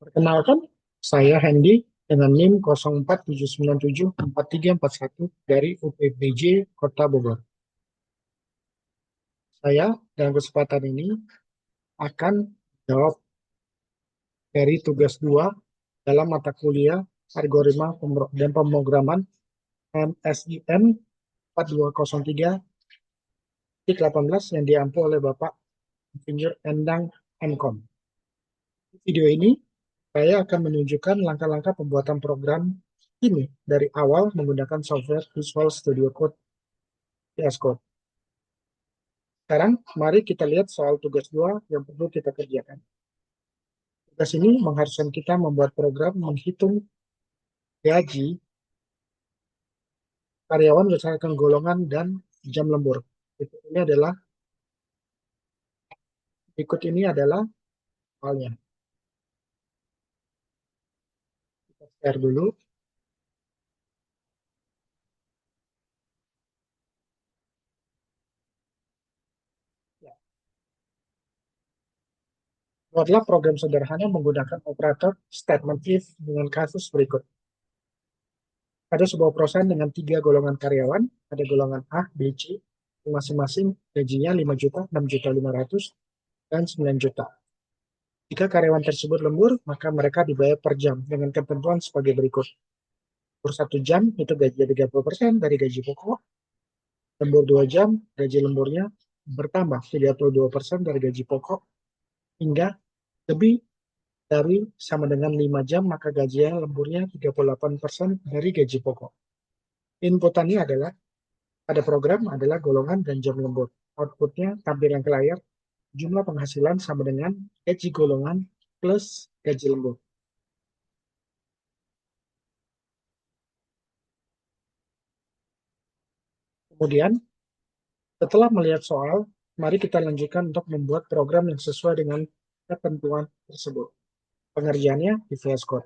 Perkenalkan, saya Hendy dengan NIM 04797431 dari UPBJ Kota Bogor. Saya dalam kesempatan ini akan jawab dari tugas 2 dalam mata kuliah Algoritma dan Pemrograman MSIM 4203-18 yang diampu oleh Bapak Insinyur Endang Mkom. Di video ini, saya akan menunjukkan langkah-langkah pembuatan program ini dari awal menggunakan software Visual Studio Code VS Code. Sekarang, mari kita lihat soal tugas 2 yang perlu kita kerjakan. Tugas ini mengharuskan kita membuat program menghitung gaji karyawan berdasarkan golongan dan jam lembur. Berikut ini adalah soalnya. Kita share dulu. Ya. Buatlah program sederhana menggunakan operator statement if dengan kasus berikut. Ada sebuah perusahaan dengan 3 golongan karyawan, ada golongan A, B, C, masing-masing gajinya 5 juta, 6 juta 500, dan 9 juta. Jika karyawan tersebut lembur, maka mereka dibayar per jam dengan ketentuan sebagai berikut. Per 1 jam itu gaji 30% dari gaji pokok, lembur 2 jam, gaji lemburnya bertambah 32% dari gaji pokok, hingga lebih dari sama dengan 5 jam, maka gaji lemburnya 38% dari gaji pokok. Inputannya adalah pada program adalah golongan dan jam lembur. Outputnya tampilan ke layar, jumlah penghasilan sama dengan gaji golongan plus gaji lembur. Kemudian, setelah melihat soal, mari kita lanjutkan untuk membuat program yang sesuai dengan ketentuan tersebut. Pengerjaannya di VS Code.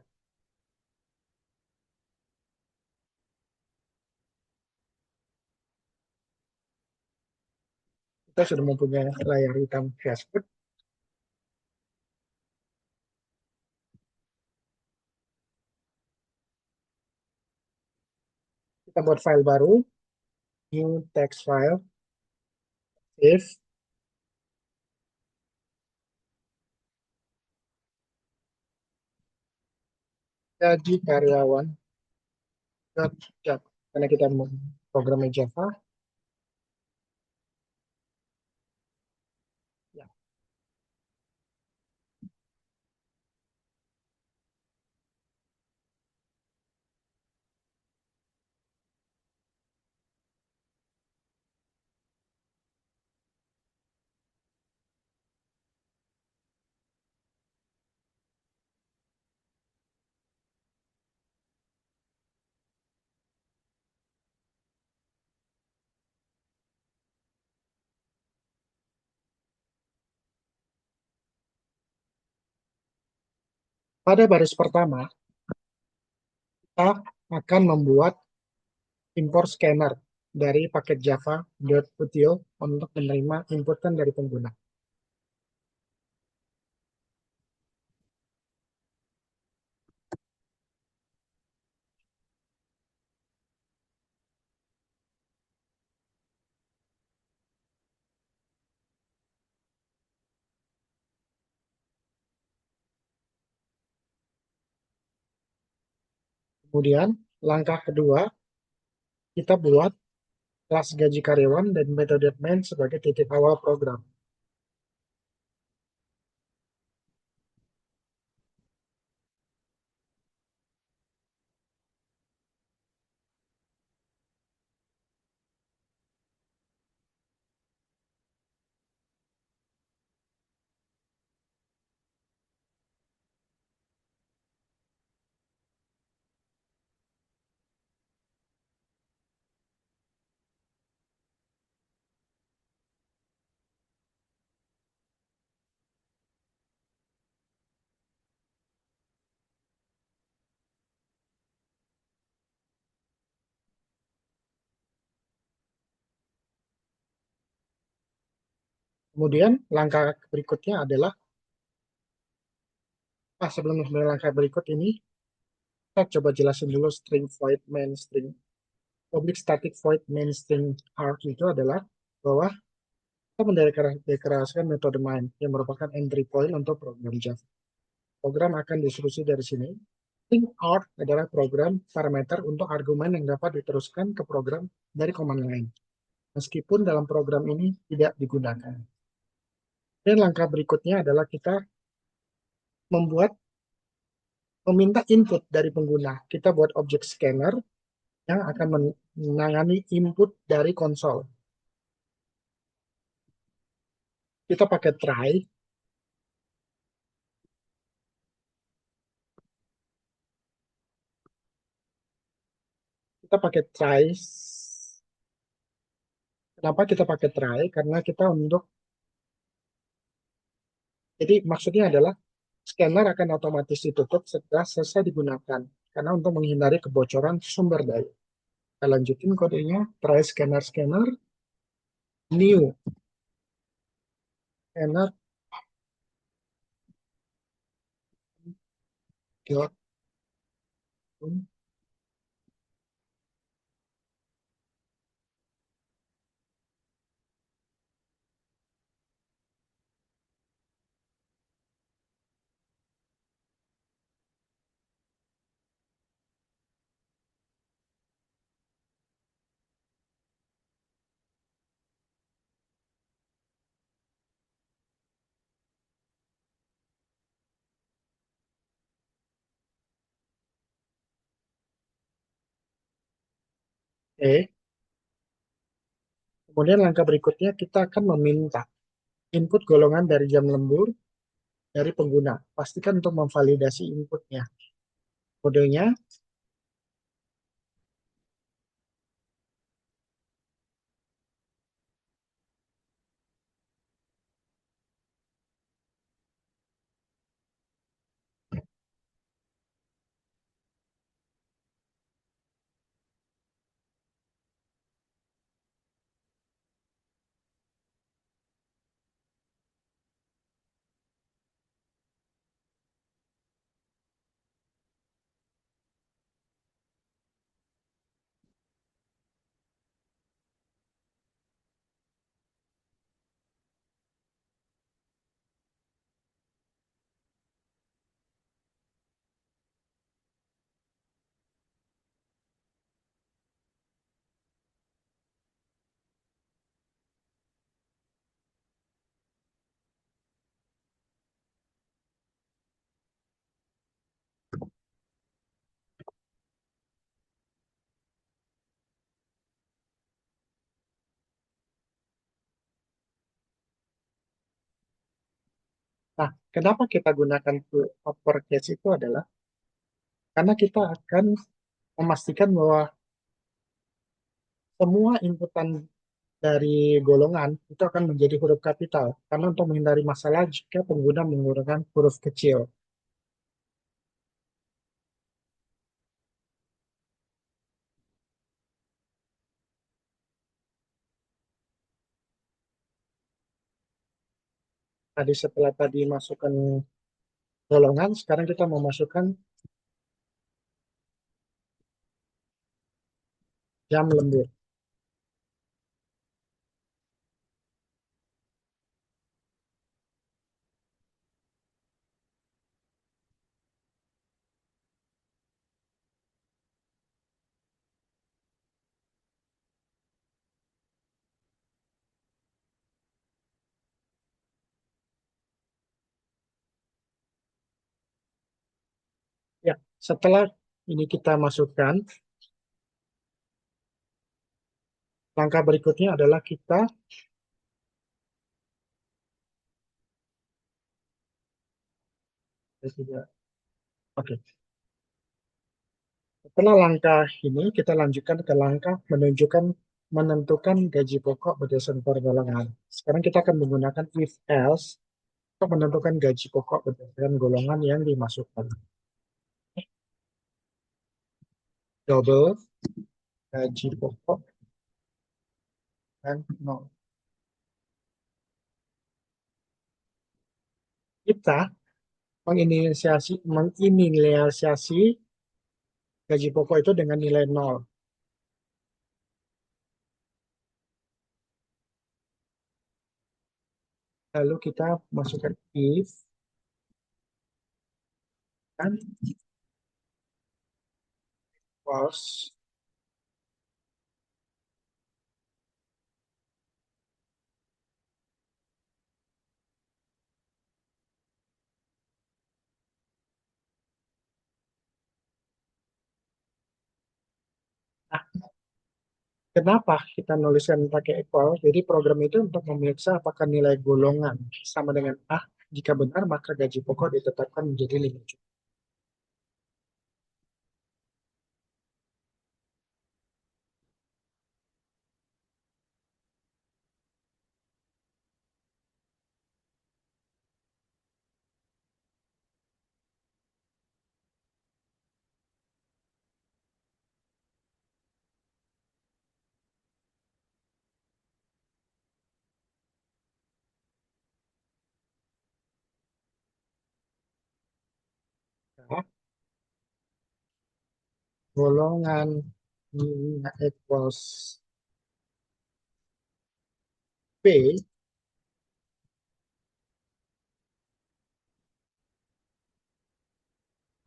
Kita sudah mempunyai layar hitam VS Code. Kita buat file baru, new text file, save, gaji karyawan, karena kita programnya Java. Ya. Pada baris pertama, kita akan membuat import scanner dari paket java.util untuk menerima inputan dari pengguna. Kemudian, langkah kedua, kita buat kelas gaji karyawan dan metode main sebagai titik awal program. Kemudian, langkah berikutnya adalah Sebelum mulai langkah berikut ini, kita coba jelasin dulu string void main string. Public static void main string arg itu adalah bahwa kita mendeklarasikan metode main yang merupakan entry point untuk program Java. Program akan diinstruksi dari sini. String arg adalah program parameter untuk argumen yang dapat diteruskan ke program dari command line, meskipun dalam program ini tidak digunakan. Dan langkah berikutnya adalah kita membuat meminta input dari pengguna. Kita buat objek scanner yang akan menangani input dari konsol. Kita pakai try. Kita pakai try. Kenapa kita pakai try? Karena kita untuk, jadi maksudnya adalah scanner akan otomatis ditutup setelah selesai digunakan. Karena untuk menghindari kebocoran sumber daya. Kita lanjutin kodenya, try scanner scanner, new scanner dot E. Kemudian langkah berikutnya kita akan meminta input golongan dari jam lembur dari pengguna. Pastikan untuk memvalidasi inputnya. Kodenya, nah, kenapa kita gunakan uppercase itu adalah karena kita akan memastikan bahwa semua inputan dari golongan itu akan menjadi huruf kapital. Karena untuk menghindari masalah jika pengguna menggunakan huruf kecil. Tadi setelah tadi masukkan golongan, sekarang kita memasukkan jam lembur. Ya, setelah ini kita masukkan, langkah berikutnya adalah kita tidak. Oke. Setelah langkah ini, kita lanjutkan ke langkah menentukan gaji pokok berdasarkan golongan. Sekarang kita akan menggunakan if else untuk menentukan gaji pokok berdasarkan golongan yang dimasukkan. Double gaji pokok dan nol. Kita menginisiasi gaji pokok itu dengan nilai nol. Lalu kita masukkan if kan equals. Nah, kenapa kita nuliskan pakai equal? Jadi program itu untuk memeriksa apakah nilai golongan sama dengan A. Jika benar, maka gaji pokok ditetapkan menjadi 5 juta. Nah, golongan equals P,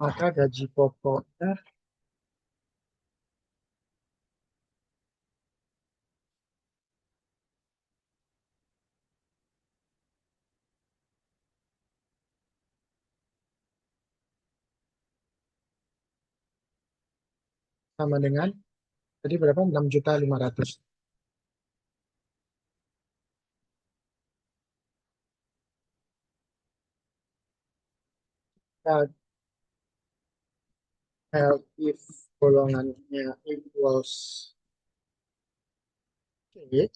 maka gaji pokoknya sama dengan, jadi berapa? 6.500.000. Nah, if golongannya equals K,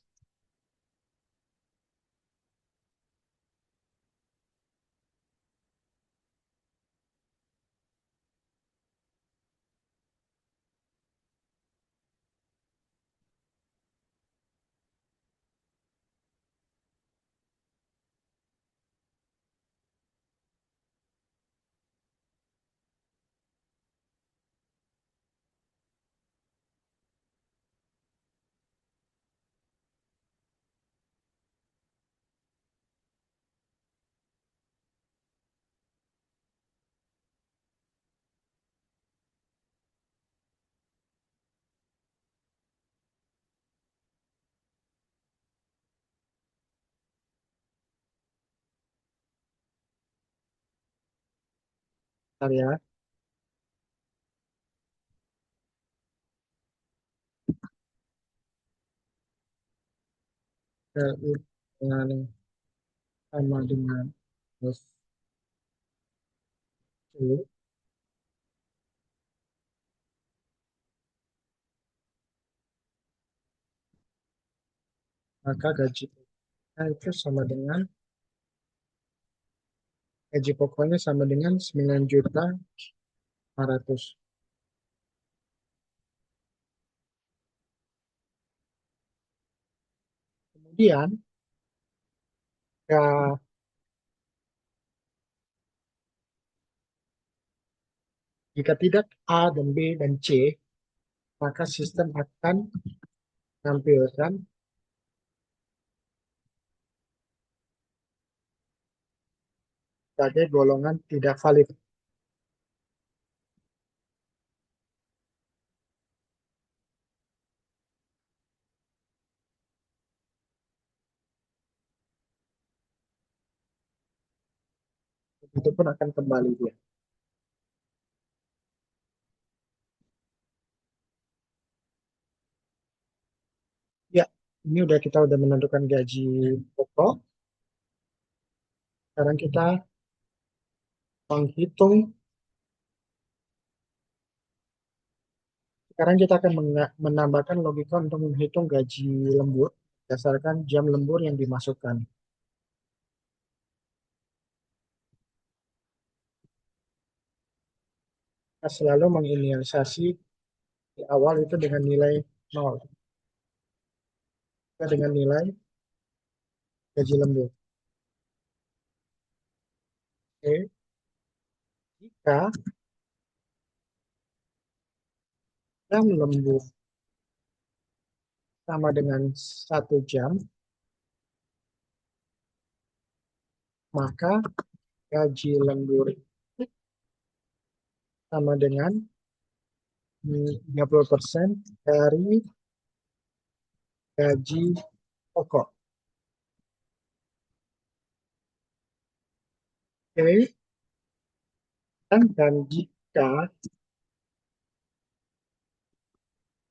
bentar ya, if dengan sama dengan plus K, maka gaji pokoknya itu sama dengan, gaji pokoknya sama dengan 9.500.000. Kemudian, ya, jika tidak A dan B dan C, maka sistem akan menampilkan sebagai golongan tidak valid. Itu pun akan kembali dia. Ya, ini kita udah menentukan gaji pokok. Sekarang kita menghitung, sekarang kita akan menambahkan logika untuk menghitung gaji lembur berdasarkan jam lembur yang dimasukkan. Kita selalu menginisiasi di awal itu dengan nilai 0. Kita dengan nilai gaji lembur. Oke. Jika jam lembur sama dengan 1 jam, maka gaji lembur sama dengan 30% dari gaji pokok. Oke, dan jika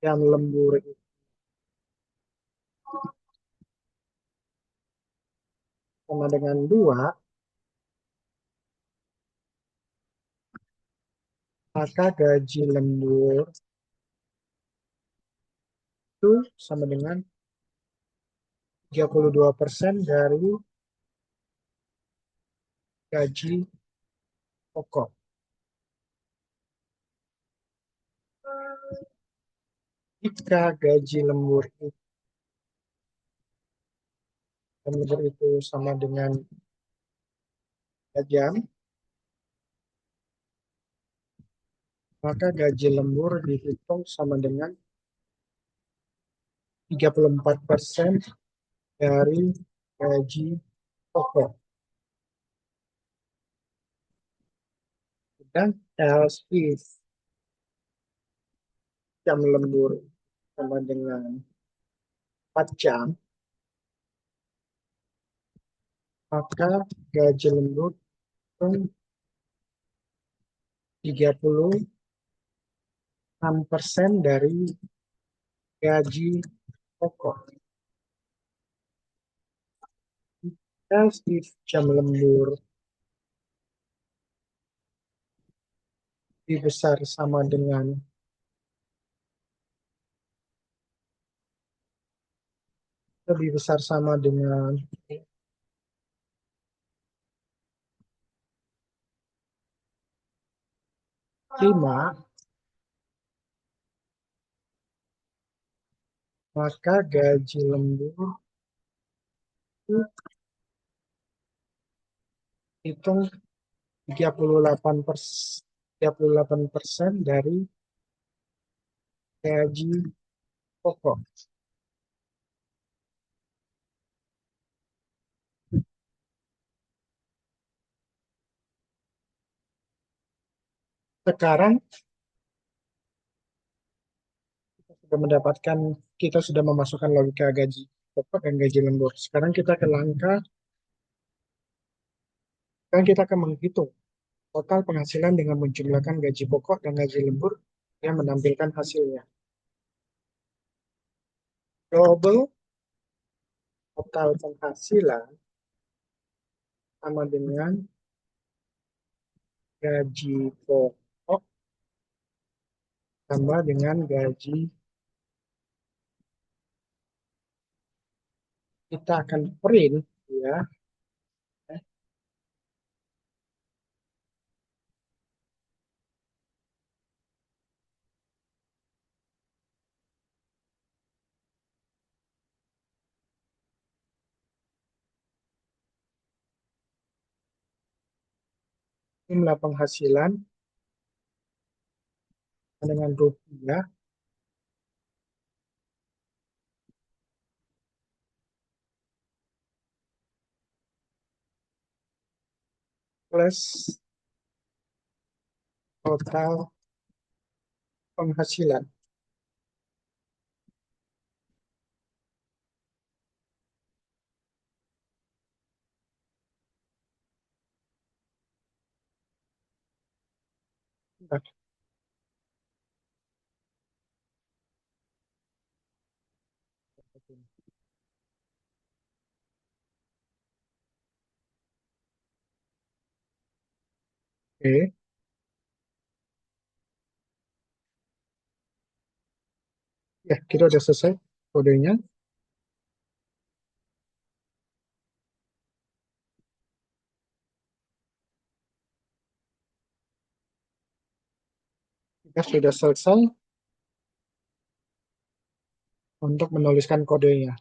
jam lembur itu sama dengan 2, maka gaji lembur itu sama dengan 32% dari gaji pokok. Jika gaji lembur itu sama dengan 3 jam, maka gaji lembur dihitung sama dengan 34% dari gaji pokok. Dan else if jam lembur sama dengan 4 jam, maka gaji lembur itu 36% dari gaji pokok. Else if jam lembur lebih besar sama dengan lebih besar sama dengan 5, maka gaji lembur itu hitung 38% dari gaji pokok. Sekarang kita sudah memasukkan logika gaji pokok dan gaji lembur. Sekarang kita akan menghitung total penghasilan dengan menjumlahkan gaji pokok dan gaji lembur yang menampilkan hasilnya. Global total penghasilan sama dengan gaji pokok tambah dengan gaji. Kita akan print ya jumlah penghasilan dengan rupiah plus total penghasilan. Oke, ya kita udah selesai kodenya. Kita sudah selesai untuk menuliskan kodenya.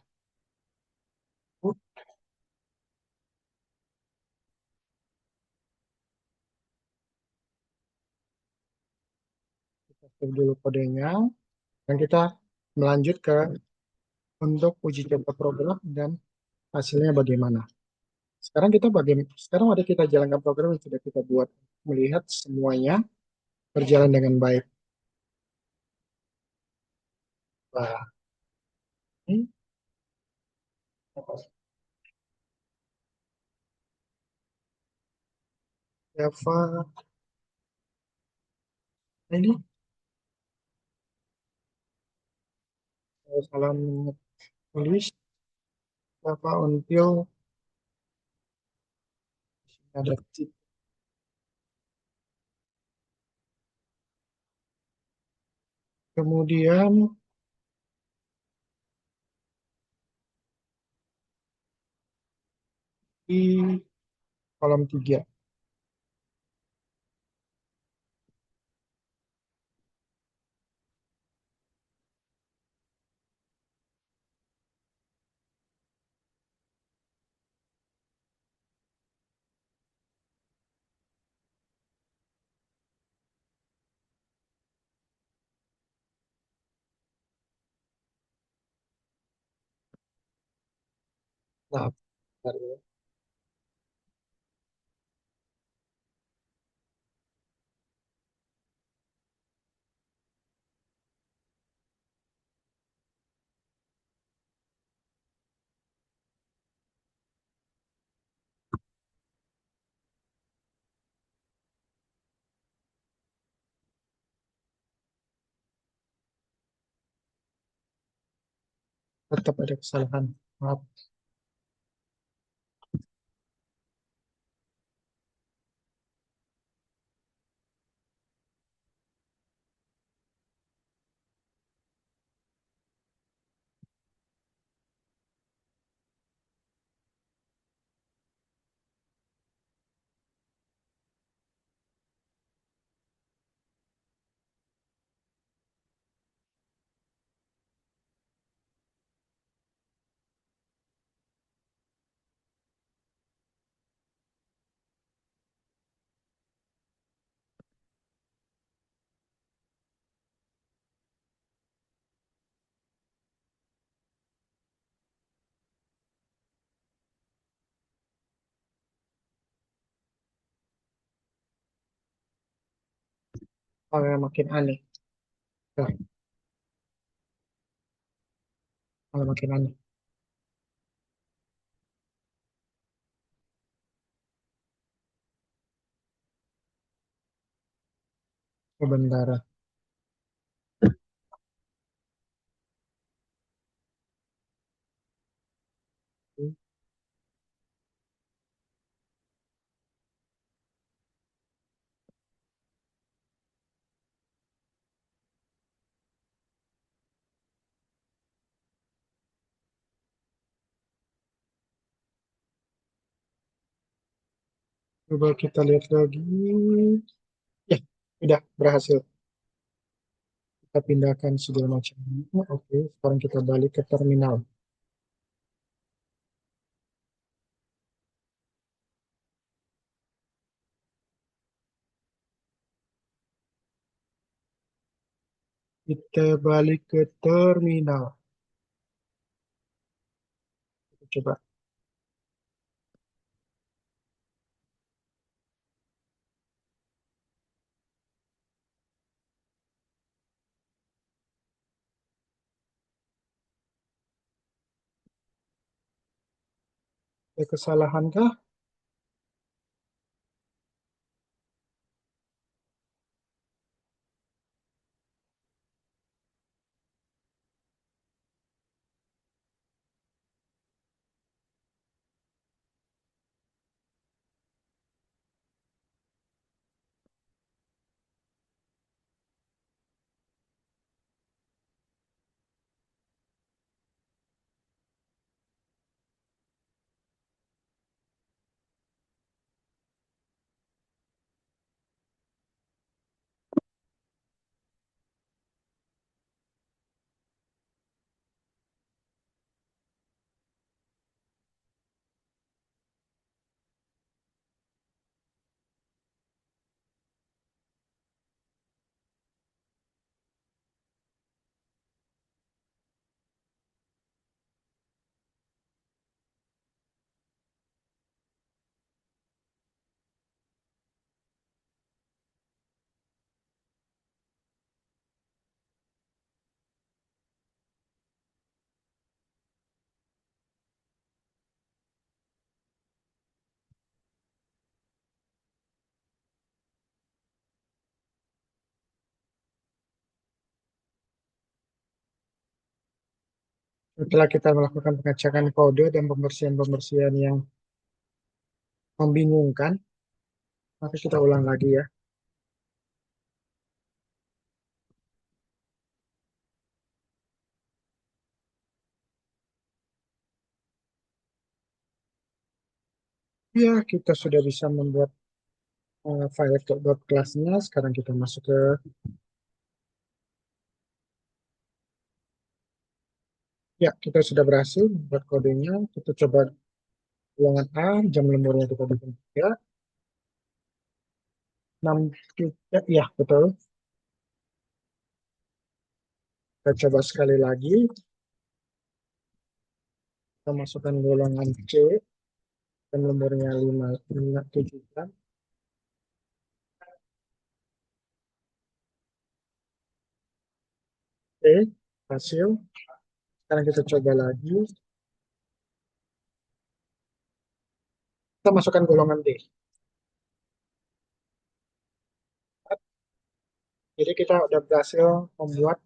Save dulu kodenya, dan kita melanjut ke untuk uji coba program dan hasilnya bagaimana. Sekarang mari kita jalankan program yang sudah kita buat, melihat semuanya berjalan dengan baik. Nah, ini Java ini salah menulis Java until ada titik. Kemudian di kolom 3. Nah, bentar ya. Tetap ada kesalahan. Maaf. Hal yang makin aneh. Nah, hal yang makin aneh. Sebentar. Coba kita lihat lagi. Ya, udah berhasil. Kita pindahkan segala macam. Oke, sekarang kita balik ke terminal. Kita balik ke terminal. Coba ada kesalahan kah? Setelah kita melakukan pengecekan kode dan pembersihan-pembersihan yang membingungkan, maka kita ulang lagi ya. Ya, kita sudah bisa membuat file kelasnya. Sekarang kita masuk ke, ya, kita sudah berhasil membuat kodenya. Kita coba ulangan A, jam lemburnya kita bikin 3, 6, 3, ya betul. Kita coba sekali lagi, kita masukkan golongan C, jam lemburnya 5, 5, 7 jam. Oke, hasil. Sekarang kita coba lagi, kita masukkan golongan D. Jadi kita udah berhasil membuat,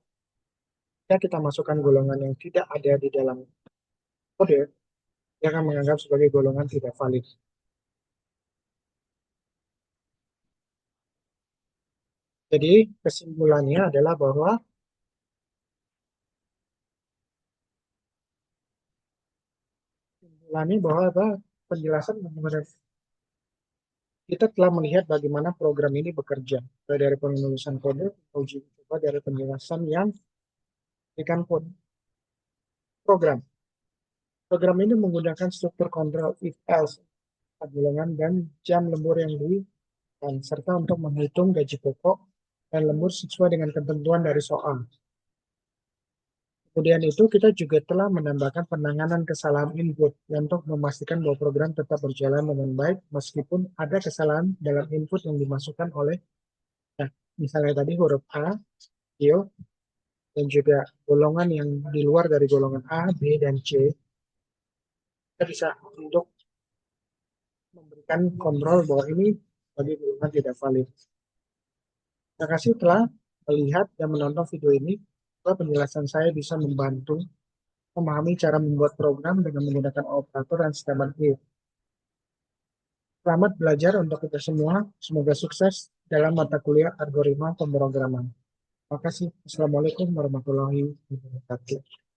ya kita masukkan golongan yang tidak ada di dalam kode, dia akan menganggap sebagai golongan tidak valid. Jadi kesimpulannya adalah bahwa apa, penjelasan mengenai kita telah melihat bagaimana program ini bekerja, mulai dari penulisan kode, uji coba dari penjelasan yang diberikan kode program. Program ini menggunakan struktur kontrol if else, golongan dan jam lembur yang dan serta untuk menghitung gaji pokok dan lembur sesuai dengan ketentuan dari soal. Kemudian itu kita juga telah menambahkan penanganan kesalahan input untuk memastikan bahwa program tetap berjalan dengan baik meskipun ada kesalahan dalam input yang dimasukkan oleh, ya, misalnya tadi huruf A, Q, dan juga golongan yang di luar dari golongan A, B, dan C. Kita bisa untuk memberikan kontrol bahwa ini bagi golongan tidak valid. Terima kasih telah melihat dan menonton video ini. Semoga penjelasan saya bisa membantu memahami cara membuat program dengan menggunakan operator dan sistem if. Selamat belajar untuk kita semua. Semoga sukses dalam mata kuliah algoritma pemrograman. Terima kasih. Assalamualaikum warahmatullahi wabarakatuh.